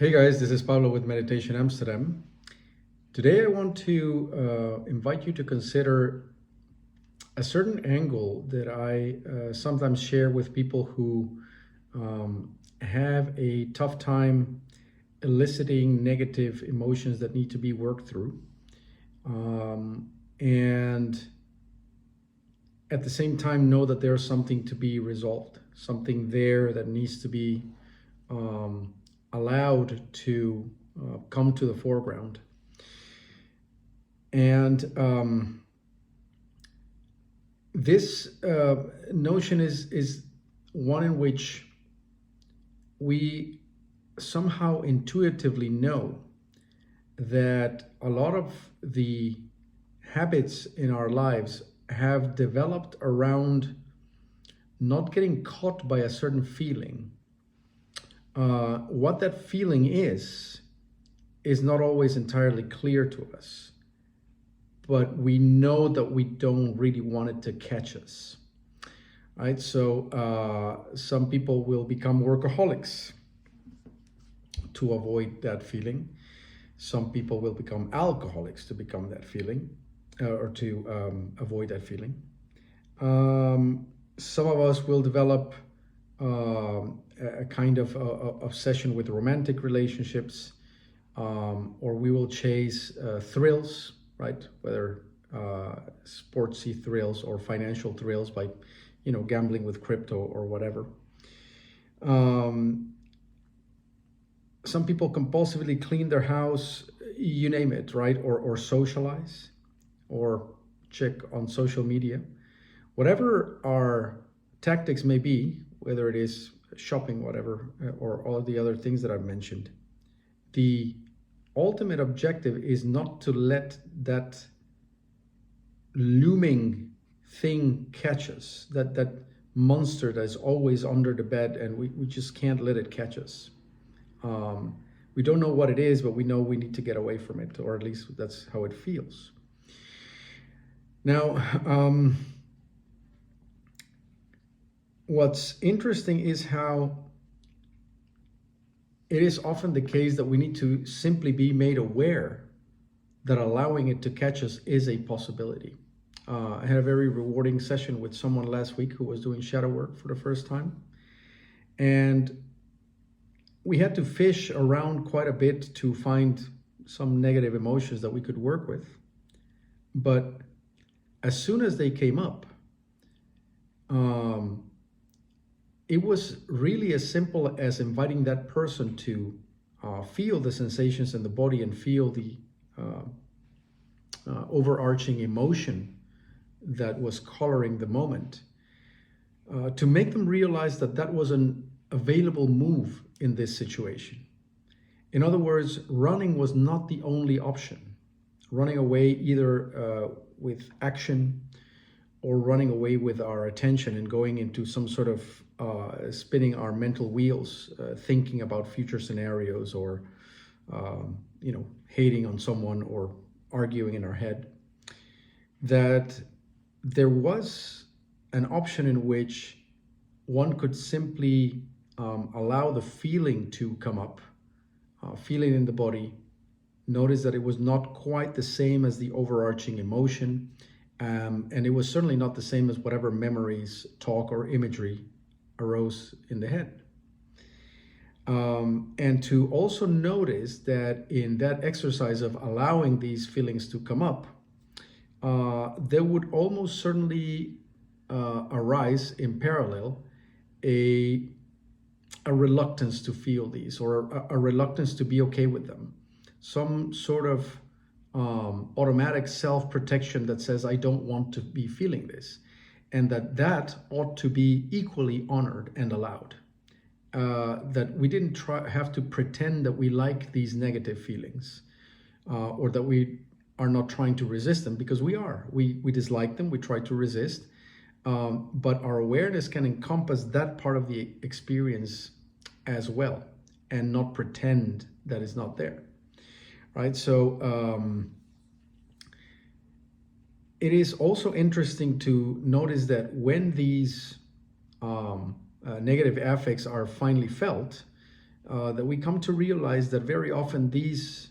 Hey guys, this is Pablo with Meditation Amsterdam. Today I want to invite you to consider a certain angle that I sometimes share with people who have a tough time eliciting negative emotions that need to be worked through. And at the same time know that there's something to be resolved, something there that needs to be allowed to come to the foreground. And this notion is one in which we somehow intuitively know that a lot of the habits in our lives have developed around not getting caught by a certain feeling. What that feeling is not always entirely clear to us, but we know that we don't really want it to catch us, right? So some people will become workaholics to avoid that feeling. Some people will become alcoholics to become that feeling, or to avoid that feeling. Some of us will develop a kind of obsession with romantic relationships, or we will chase thrills, right? Whether sportsy thrills or financial thrills by, gambling with crypto or whatever. Some people compulsively clean their house, you name it, right? Or socialize, or check on social media. Whatever our tactics may be, whether it is shopping, whatever, or all the other things that I've mentioned, the ultimate objective is not to let that looming thing catch us, that monster that is always under the bed, and we just can't let it catch us. We don't know what it is, but we know we need to get away from it, or at least that's how it feels. Now, what's interesting is how it is often the case that we need to simply be made aware that allowing it to catch us is a possibility. I had a very rewarding session with someone last week who was doing shadow work for the first time. And we had to fish around quite a bit to find some negative emotions that we could work with. But as soon as they came up, it was really as simple as inviting that person to feel the sensations in the body and feel the overarching emotion that was coloring the moment, to make them realize that that was an available move in this situation. In other words, running was not the only option. Running away either with action, or running away with our attention and going into some sort of spinning our mental wheels, thinking about future scenarios, or hating on someone, or arguing in our head, that there was an option in which one could simply allow the feeling to come up, feel it in the body, notice that it was not quite the same as the overarching emotion, and it was certainly not the same as whatever memories, talk, or imagery arose in the head. And to also notice that in that exercise of allowing these feelings to come up, there would almost certainly arise in parallel a reluctance to feel these, or a reluctance to be okay with them. Some sort of automatic self-protection that says, I don't want to be feeling this. And that ought to be equally honored and allowed. That we didn't have to pretend that we like these negative feelings, or that we are not trying to resist them, because we are. We dislike them, we try to resist, but our awareness can encompass that part of the experience as well, and not pretend that it's not there, right? So it is also interesting to notice that when these negative affects are finally felt, that we come to realize that very often these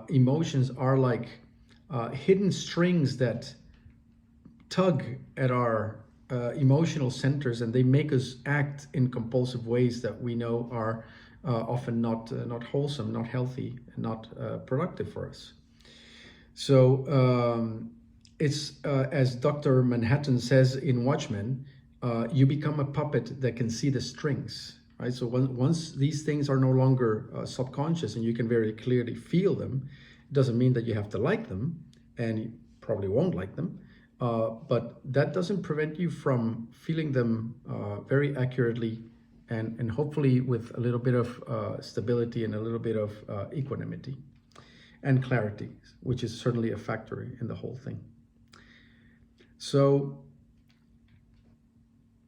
emotions are like hidden strings that tug at our emotional centers, and they make us act in compulsive ways that we know are often not wholesome, not healthy, and not productive for us. So it's as Dr. Manhattan says in Watchmen, you become a puppet that can see the strings, right? So once these things are no longer subconscious and you can very clearly feel them, it doesn't mean that you have to like them, and you probably won't like them, but that doesn't prevent you from feeling them very accurately, and hopefully with a little bit of stability and a little bit of equanimity and clarity, which is certainly a factor in the whole thing. So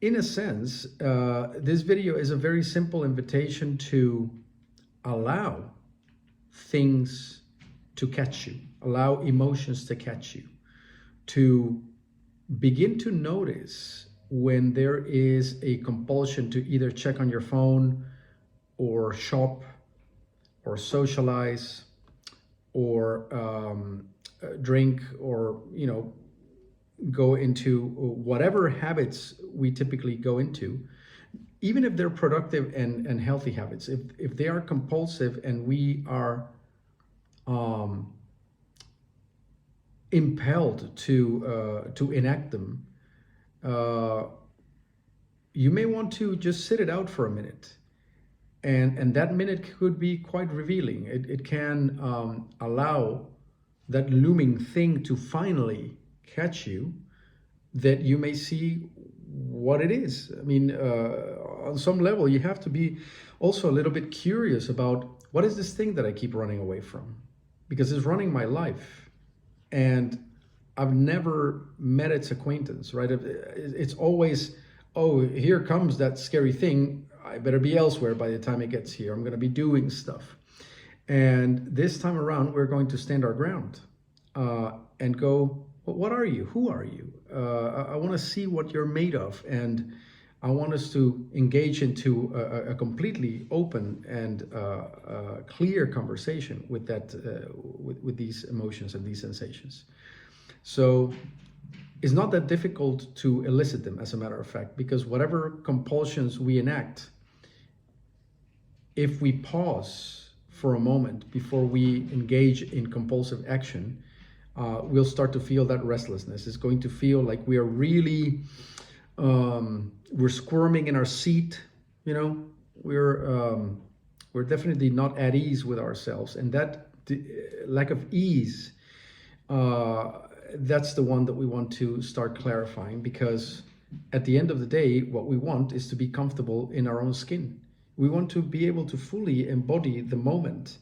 in a sense, this video is a very simple invitation to allow things to catch you, allow emotions to catch you, to begin to notice when there is a compulsion to either check on your phone or shop or socialize or drink, or go into whatever habits we typically go into, even if they're productive and healthy habits. If they are compulsive and we are impelled to enact them, you may want to just sit it out for a minute. And that minute could be quite revealing. It can allow that looming thing to finally catch you, that you may see what it is. I mean, on some level, you have to be also a little bit curious about, what is this thing that I keep running away from? Because it's running my life, and I've never met its acquaintance, right? It's always, oh, here comes that scary thing. I better be elsewhere by the time it gets here. I'm going to be doing stuff. And this time around, we're going to stand our ground and go, well, what are you? Who are you? I want to see what you're made of. And I want us to engage into a completely open and clear conversation with that, with these emotions and these sensations. So it's not that difficult to elicit them, as a matter of fact, because whatever compulsions we enact, if we pause for a moment before we engage in compulsive action, we'll start to feel that restlessness. It's going to feel like we are really, we're squirming in our seat, we're definitely not at ease with ourselves. And that lack of ease, that's the one that we want to start clarifying, because at the end of the day, what we want is to be comfortable in our own skin. We want to be able to fully embody the moment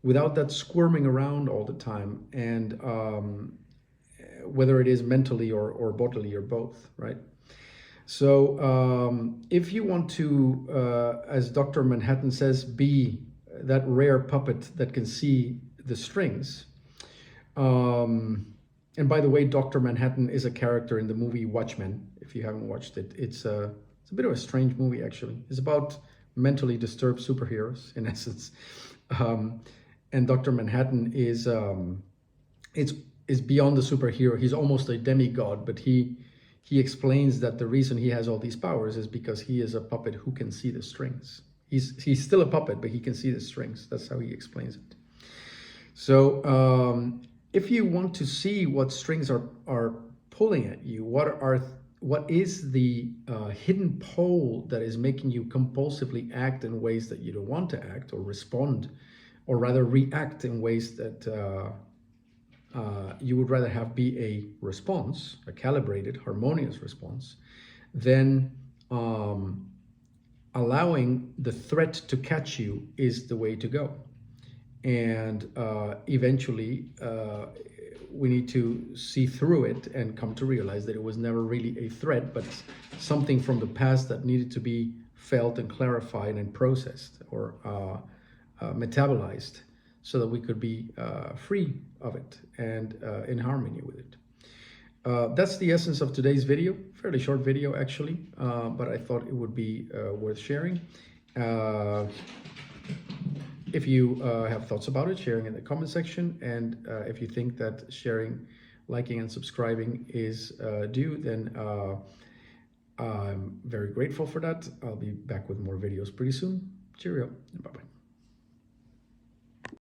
without that squirming around all the time, and whether it is mentally or bodily or both, right? So if you want to, as Dr. Manhattan says, be that rare puppet that can see the strings. And by the way, Dr. Manhattan is a character in the movie Watchmen. If you haven't watched it, it's a bit of a strange movie, actually. It's about mentally disturbed superheroes, in essence. And Dr. Manhattan is beyond the superhero. He's almost a demigod, but he explains that the reason he has all these powers is because he is a puppet who can see the strings. He's still a puppet, but he can see the strings. That's how he explains it. So if you want to see what strings are pulling at you, what is the hidden pole that is making you compulsively act in ways that you don't want to act, or respond, or rather react in ways that you would rather have be a response, a calibrated, harmonious response, then allowing the threat to catch you is the way to go. And eventually we need to see through it and come to realize that it was never really a threat, but something from the past that needed to be felt and clarified and processed, or metabolized, so that we could be free of it and in harmony with it. That's the essence of today's video. Fairly short video, actually, but I thought it would be worth sharing. If you have thoughts about it, sharing in the comment section. And if you think that sharing, liking, and subscribing is due, then I'm very grateful for that. I'll be back with more videos pretty soon. Cheerio. Bye-bye.